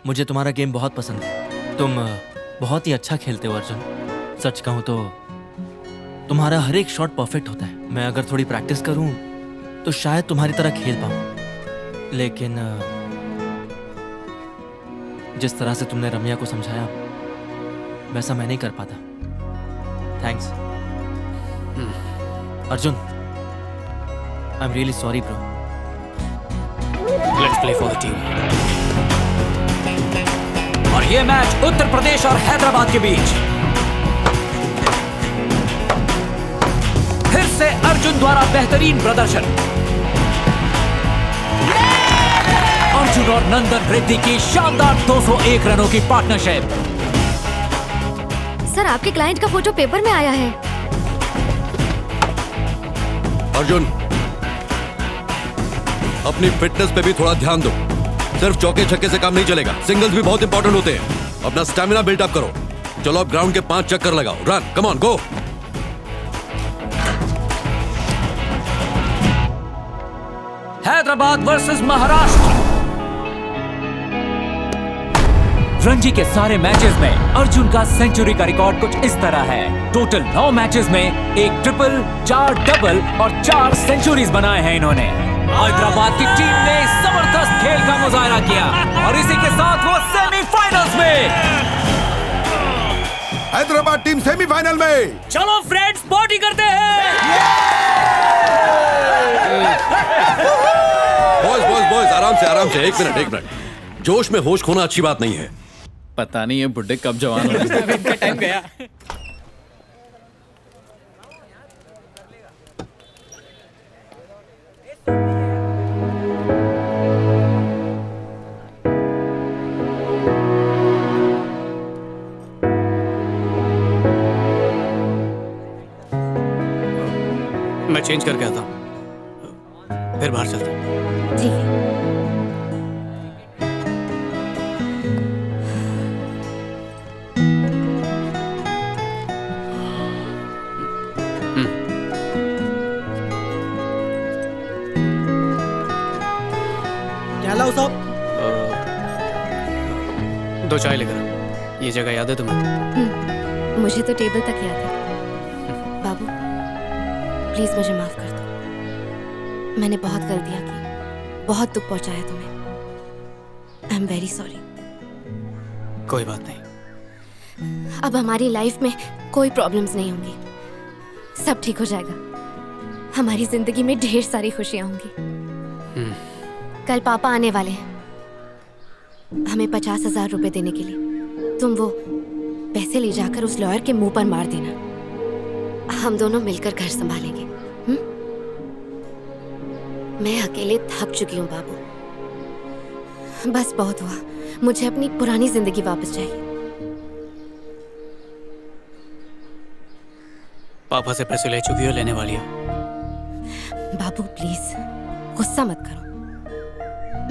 मुझे तुम्हारा गेम बहुत पसंद है। तुम बहुत ही अच्छा खेलते हो अर्जुन। सच कहूं तो तुम्हारा हर एक शॉट परफेक्ट होता है। मैं अगर थोड़ी प्रैक्टिस करूं तो शायद तुम्हारी तरह खेल पाऊं, लेकिन जिस तरह से तुमने रम्या को समझाया वैसा मैं नहीं कर पाता। Thanks Arjun. I am really sorry bro. Let's play for the team. और ये मैच उत्तर प्रदेश और हैदराबाद के बीच। फिर से अर्जुन द्वारा बेहतरीन प्रदर्शन। अर्जुन और नंदन रेड्डी की शानदार 201 रनों की पार्टनरशिप। सर, आपके क्लाइंट का फोटो पेपर में आया है। अर्जुन, अपनी फिटनेस पे भी थोड़ा ध्यान दो। सिर्फ चौके छक्के से काम नहीं चलेगा, सिंगल्स भी बहुत इंपॉर्टेंट होते हैं। अपना स्टैमिना बिल्डअप करो। चलो अब ग्राउंड के 5 चक्कर लगाओ। Run, come on, go. Hyderabad versus Maharashtra. Ranji के सारे मैचेस में अर्जुन का सेंचुरी का रिकॉर्ड कुछ इस तरह है। टोटल 9 मैचेस में 1 ट्रिपल, 4 डबल और 4 सेंचुरीज बनाए हैं इन्होंने। हैदराबाद की टीम ने जबरदस्त खेल का मुजाहरा किया और इसी के साथ वो सेमीफाइनल्स में। हैदराबाद टीम सेमीफाइनल में। चलो फ्रेंड्स, पार्टी करते हैं। बॉयज आराम से। एक मिनट। जोश में होश खोना अच्छी बात नहीं है। पता नहीं ये बुड्ढे कब जवान होंगे। इनका टाइम गया। मैं चेंज करके आता हूँ, फिर बाहर चलते हैं। ठीक है। क्या लाऊं साहब? 2 चाय लेकर आ। ये जगह याद है तुम्हें? मुझे तो टेबल तक याद है। बाबू, प्लीज मुझे माफ कर दो। मैंने बहुत गलतियां की, बहुत दुख पहुंचाया तुम्हें। I am very sorry. कोई बात नहीं। अब हमारी लाइफ में कोई प्रॉब्लम्स नहीं होंगी। सब ठीक हो जाएगा। हमारी जिंदगी में ढेर सारी खुशियां होंगी। कल पापा आने वाले हैं हमें 50,000 रुपए देने के लिए। तुम वो पैसे ले जाकर उस लॉयर के मुंह पर मार देना। हम दोनों मिलकर घर संभालेंगे। मैं अकेले थक चुकी हूँ बाबू। बस बहुत हुआ। मुझे अपनी पुरानी जिंदगी वापस चाहिए। पापा से पैसे ले चुकी हो, लेने वाली हो? बाबू प्लीज गुस्सा मत करो।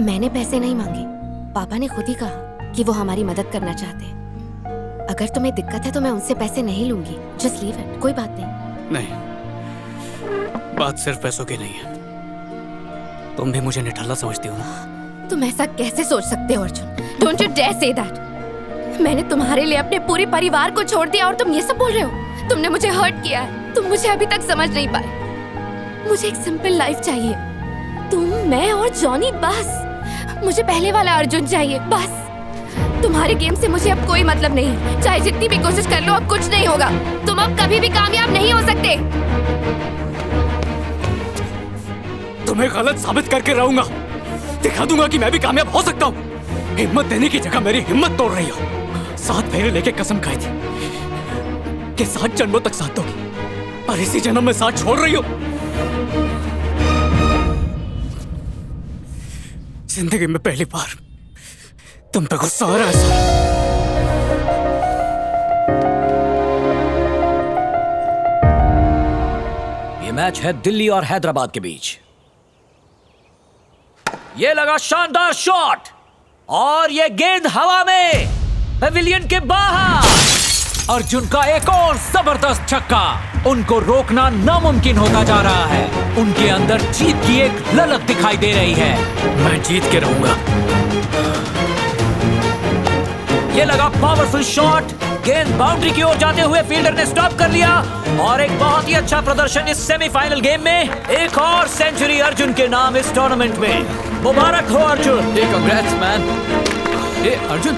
मैंने पैसे नहीं मांगे। पापा ने खुद ही कहा कि वो हमारी मदद करना चाहते हैं। अगर तुम्हें दिक्कत है तो मैं उनसे पैसे नहीं लूंगी। जस्ट लीव इट, कोई बात नहीं। नहीं, बात सिर्फ पैसों की नहीं है। तुम भी मुझे निठल्ला समझती हो ना? तुम ऐसा कैसे सोच सकते हो Arjun? Don't you dare say that. मैंने तुम्हारे लिए अपने पूरे परिवार को छोड़ दिया और तुम ये सब बोल रहे हो? तुमने मुझे हर्ट किया है। तुम मुझे अभी तक समझ नहीं पाए। मुझे एक सिंपल लाइफ चाहिए। तुम, मैं और जॉनी, बस। मुझे पहले वाला अर्जुन चाहिए, बस। तुम्हारे गेम से मुझे अब कोई मतलब नहीं है। चाहे जितनी भी कोशिश कर लो, अब कुछ नहीं होगा। तुम अब कभी भी कामयाब नहीं हो सकते। तुम्हें गलत साबित करके रहूंगा। दिखा दूंगा कि मैं भी कामयाब हो सकता हूँ। हिम्मत देने की जगह मेरी हिम्मत तोड़ रही हो। 7 फेरे लेके कसम खाई थी कि 7 जन्मों तक साथ दोगी, और इसी जन्म में साथ छोड़ रही हो। जिंदगी में पहली बार तुम पे गुस्सा आ रहा है सर। ये मैच है दिल्ली और हैदराबाद के बीच। ये लगा शानदार शॉट और ये गेंद हवा में पेविलियन के बाहर। अर्जुन का एक और जबरदस्त छक्का। उनको रोकना नामुमकिन होता जा रहा है। उनके अंदर जीत की एक ललक दिखाई दे रही है। मैं जीत के रहूंगा। ये लगा पावरफुल शॉट, गेंद बाउंड्री की ओर जाते हुए फील्डर ने स्टॉप कर लिया और एक बहुत ही अच्छा प्रदर्शन इस सेमीफाइनल गेम में। एक और सेंचुरी अर्जुन के नाम इस टूर्नामेंट में। मुबारक हो अर्जुन। Congrats man. ए अर्जुन,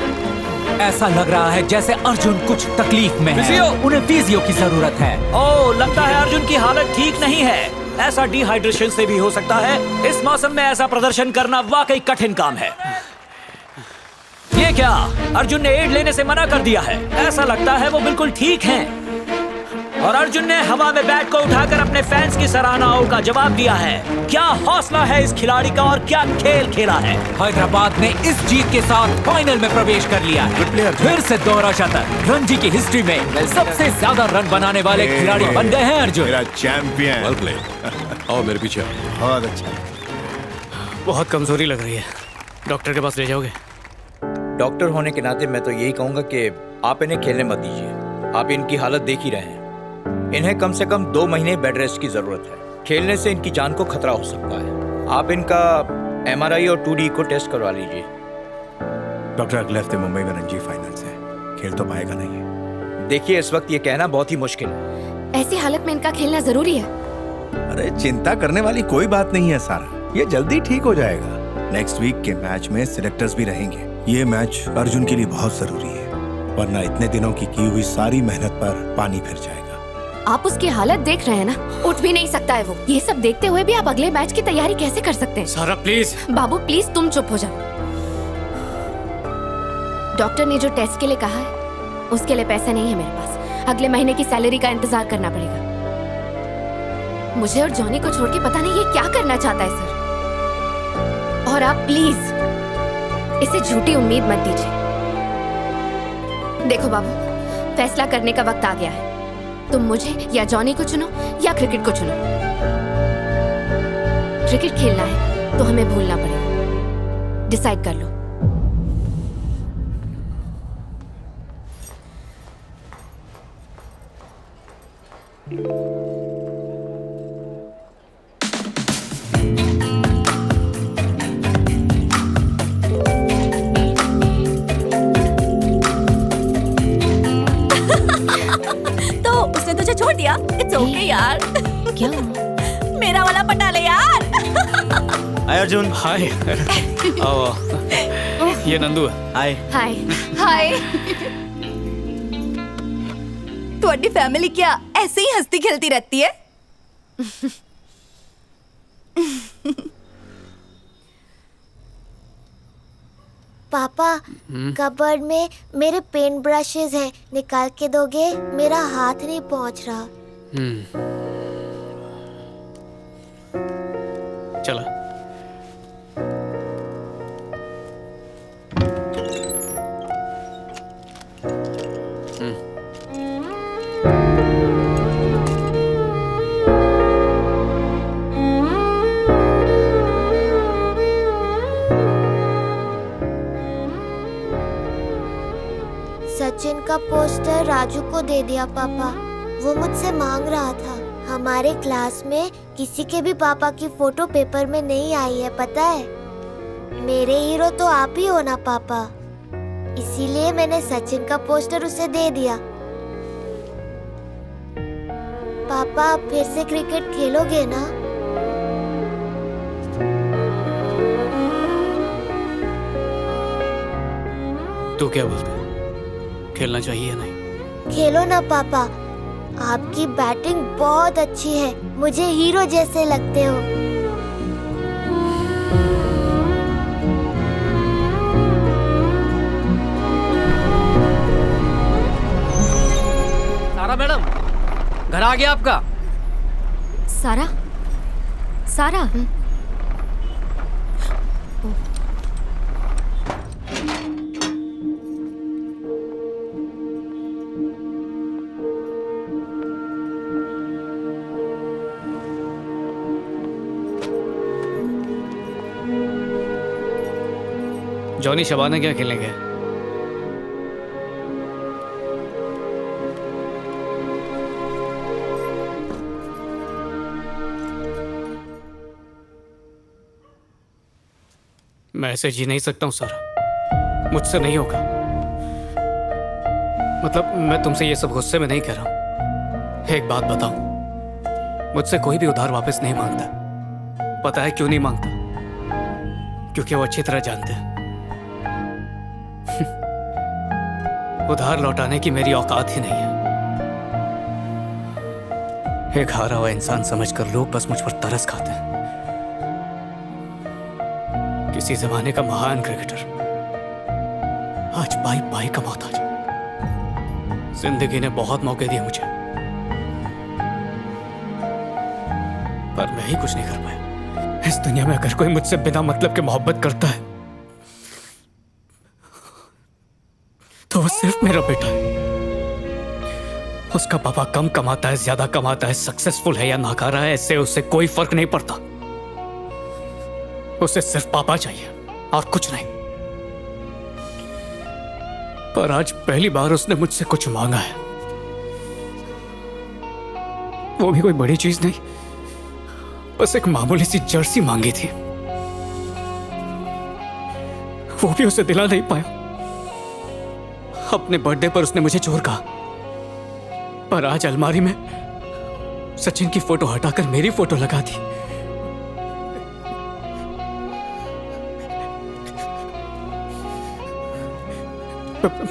ऐसा लग रहा है जैसे अर्जुन कुछ तकलीफ में है। फिजियो! उन्हें फिजियो की जरूरत है। ओह, लगता है अर्जुन की हालत ठीक नहीं है। ऐसा डिहाइड्रेशन से भी हो सकता है। इस मौसम में ऐसा प्रदर्शन करना वाकई कठिन काम है। ये क्या, अर्जुन ने एड लेने से मना कर दिया है। ऐसा लगता है वो बिल्कुल ठीक हैं। और अर्जुन ने हवा में बैट को उठाकर अपने फैंस की सराहनाओं का जवाब दिया है। क्या हौसला है इस खिलाड़ी का और क्या खेल खेला है। हैदराबाद ने इस जीत के साथ फाइनल में प्रवेश कर लिया है। फिर से दोहरा शतक। रणजी की हिस्ट्री में सबसे ज्यादा रन बनाने वाले खिलाड़ी बन गए हैं अर्जुन। मेरा चैंपियन। Well play. आओ मेरे पीछे आओ। बहुत अच्छा। बहुत कमजोरी लग रही है, डॉक्टर के पास ले जाओगे? डॉक्टर होने के नाते मैं तो यही कहूंगा कि आप इन्हें खेलने मत दीजिए। आप इनकी हालत देख ही रहे हैं। इन्हें कम से कम 2 महीने बेड रेस्ट की जरूरत है। खेलने से इनकी जान को खतरा हो सकता है। आप इनका MRI और 2D को टेस्ट करवा लीजिए। डॉक्टर अगले हफ्ते मुंबई में रणजी फाइनल्स है, खेल तो पाएगा नहीं। देखिए, इस वक्त ये कहना बहुत ही मुश्किल है। ऐसी हालत में इनका खेलना जरूरी है। अरे चिंता करने वाली कोई बात नहीं है सारा, ये जल्दी ठीक हो जाएगा। नेक्स्ट वीक के मैच में सिलेक्टर्स भी रहेंगे। ये मैच अर्जुन के लिए बहुत जरूरी है, वरना इतने दिनों की हुई सारी मेहनत पर पानी फिर जाएगा। आप उसकी हालत देख रहे हैं ना, उठ भी नहीं सकता है वो। ये सब देखते हुए भी आप अगले मैच की तैयारी कैसे कर सकते हैं? सारा प्लीज। बाबू प्लीज तुम चुप हो जाओ। डॉक्टर ने जो टेस्ट के लिए कहा है उसके लिए पैसे नहीं है मेरे पास। अगले महीने की सैलरी का इंतजार करना पड़ेगा। मुझे और जॉनी को छोड़ के पता नहीं ये क्या करना चाहता है सर। और आप प्लीज इसे झूठी उम्मीद मत दीजिए। देखो बाबू, फैसला करने का वक्त आ गया है। तुम मुझे या जॉनी को चुनो या क्रिकेट को चुनो। क्रिकेट खेलना है तो हमें भूलना पड़ेगा। डिसाइड कर लो। छोड़ दिया। इट्स ओके यार। क्या? मेरा वाला पटा ले यार। हाय अर्जुन। हाय। आओ। ये नंदू है। हाय। हाय। हाय। तुम्हारी फैमिली क्या ऐसे ही हंसती खेलती रहती है? पापा, कबर्ड में मेरे पेंट ब्रशेस हैं, निकाल के दोगे? मेरा हाथ नहीं पहुंच रहा। चला। सचिन का पोस्टर राजू को दे दिया पापा। वो मुझसे मांग रहा था। हमारे क्लास में किसी के भी पापा की फोटो पेपर में नहीं आई है, पता है? मेरे हीरो तो आप ही हो ना पापा, इसीलिए मैंने सचिन का पोस्टर उसे दे दिया। पापा, आप फिर से क्रिकेट खेलोगे ना? तू क्या बोलता है, खेलना चाहिए या नहीं? खेलो ना पापा, आपकी बैटिंग बहुत अच्छी है, मुझे हीरो जैसे लगते हो। सारा मैडम, घर आ गया आपका। सारा? सारा? जॉनी शबाना क्या खेलेंगे? मैं ऐसे जी नहीं सकता हूं सर, मुझसे नहीं होगा। मतलब मैं तुमसे ये सब गुस्से में नहीं कह रहा हूँ। एक बात बताऊं, मुझसे कोई भी उधार वापस नहीं मांगता। पता है क्यों नहीं मांगता? क्योंकि वो अच्छी तरह जानते हैं उधार लौटाने की मेरी औकात ही नहीं है। एक हारा हुआ इंसान समझकर लोग बस मुझ पर तरस खाते हैं। किसी जमाने का महान क्रिकेटर आज पाई पाई का मोहताज। जिंदगी ने बहुत मौके दिए मुझे, पर मैं ही कुछ नहीं कर पाया। इस दुनिया में अगर कोई मुझसे बिना मतलब के मोहब्बत करता है तो वो सिर्फ मेरा बेटा है। उसका पापा कम कमाता है, ज्यादा कमाता है, सक्सेसफुल है या नाकारा है, इससे उसे कोई फर्क नहीं पड़ता। उसे सिर्फ पापा चाहिए और कुछ नहीं। पर आज पहली बार उसने मुझसे कुछ मांगा है, वो भी कोई बड़ी चीज नहीं, बस एक मामूली सी जर्सी मांगी थी। वो भी उसे दिला नहीं पाया। अपने बर्थडे पर उसने मुझे चोर कहा, पर आज अलमारी में सचिन की फोटो हटाकर मेरी फोटो लगा दी।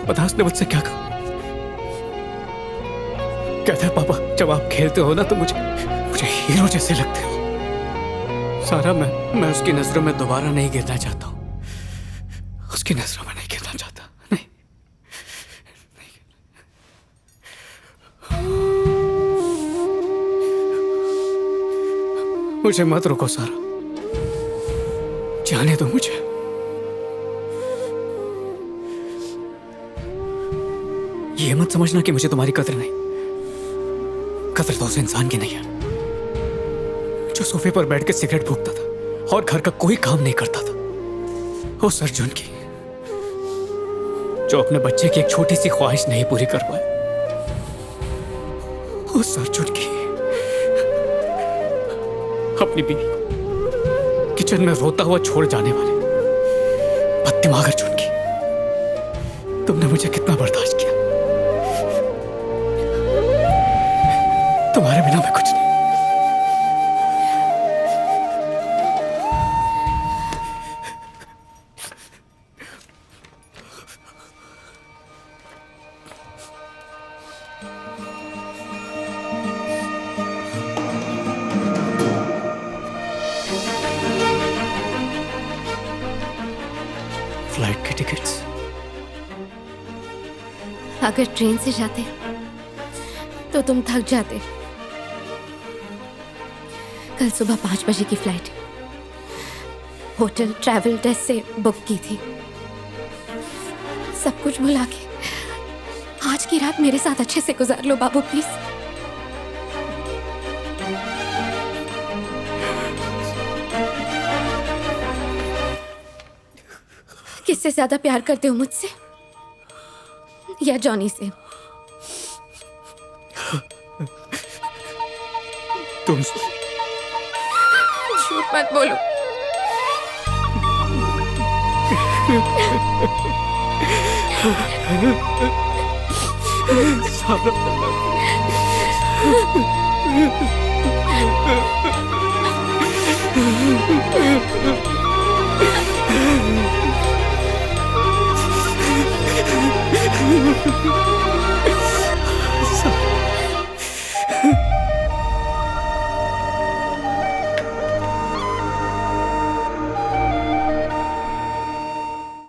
पता उसने मुझसे क्या कहा? कहता है पापा जब आप खेलते हो ना तो मुझे हीरो जैसे लगते हो। सारा मैं उसकी नजरों में दोबारा नहीं गिरना चाहता हूं। उसकी नजरों में नहीं गिरना चाहता। नहीं, मुझे मत रोको सारा, जाने दो मुझे। ये मत समझना कि मुझे तुम्हारी कदर नहीं। कदर तो उस इंसान की नहीं है जो सोफे पर बैठ के सिगरेट फूंकता था और घर का कोई काम नहीं करता था। उस अर्जुन की जो अपने बच्चे की एक छोटी सी ख्वाहिश नहीं पूरी कर पाए। उस अर्जुन की अपनी बीवी को किचन में रोता हुआ छोड़ जाने वाले बददिमाग अर्जुन की। तुमने मुझे कितना बर्दाश्त किया। तुम्हारे बिना मैं कुछ नहीं। फ्लाइट के टिकट्स अगर ट्रेन से जाते तो तुम थक जाते। कल सुबह 5 बजे की फ्लाइट होटल ट्रैवल डेस्क से बुक की थी। सब कुछ भुला के आज की रात मेरे साथ अच्छे से गुजार लो बाबू प्लीज। किससे ज्यादा प्यार करते हो, मुझसे या जॉनी से? तुमसे। झूठ मत बोलो। सारा